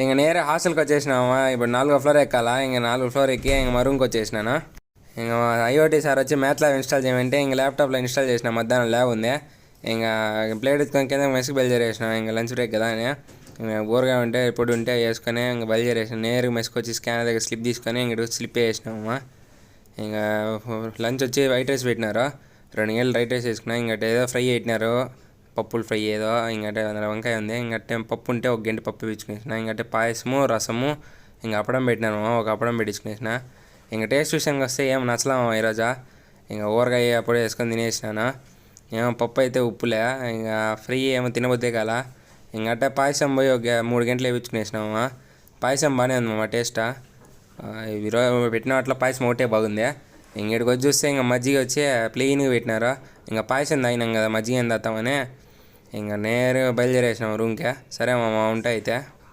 ఇంక నేరే హాస్టల్కి వచ్చేసినామా. ఇప్పుడు 4వ ఫ్లోర్ ఎక్కాలా. ఇంక 4వ ఫ్లోర్ ఎక్కి ఇంక మా రూమ్కి వచ్చేసినాను. ఇంకా ఐఓటీ సార్ వచ్చి మ్యాథ్ ల్యాబ్ ఇన్స్టాల్ చేయమంటే ఇంక ల్యాప్టాప్లో ఇన్స్టాల్ చేసిన. మధ్యాహ్నం ల్యాబ్ ఉంది. ఇంకా ప్లేట్ ఎత్తుకొని కింద మెస్కి బయలుదేరేసినాం. ఇంకా లంచ్ బ్రేక్ కదా అని ఊరగా ఉంటే ఇప్పుడు ఉంటే వేసుకొని ఇంకా బయలుదేరేసినాం. నేరుగా మెస్కి వచ్చి స్కానర్ దగ్గర స్లిప్ తీసుకొని ఇంక స్లిప్ వేసినామమ్మా. ఇంకా లంచ్ వచ్చి వైట్ రైస్ పెట్టినారు. 2 గంటలు రైట్ రైస్ వేసుకున్నా. ఇంకటి ఏదో ఫ్రై పెట్టినారు, పప్పులు ఫ్రై ఏదో. ఇంకటే వంకాయ ఉంది. ఇంకటే పప్పు ఉంటే 1 గంట పప్పు పెట్టుకునేసిన. ఇంకటే పాయసము, రసము, ఇంకా అప్పడం పెట్టినారు. ఒక అప్పడం పెట్టించుకునేసిన. ఇంకా టేస్ట్ విషయానికి వస్తే ఏం నచ్చలేము ఈరోజు. ఇంకా ఊరగాయ అప్పుడే వేసుకొని తినేసినాను. ఏమో పప్పు అయితే ఉప్పులే. ఇంకా ఫ్రై ఏమో తినబుద్దే కాల. ఇంకటే పాయసం పోయి ఒక 3 గంటలు వేయించుకునేసినామా. పాయసం బాగానే ఉంది మా టేస్ట్. ఈరోజు పెట్టిన వాటిలో పాయసం ఒకటే బాగుంది. ఇంకడికి వచ్చి చూస్తే ఇంకా మజ్జిగ వచ్చి ప్లెయిన్గా పెట్టినారు. ఇంకా పాయసం తాగినాం కదా, మజ్జిగ ఏం తాగుతామని ఇంకా నేరుగా బయలుదేరేసినాం రూమ్కే. సరే మామ ఉంటా అయితే.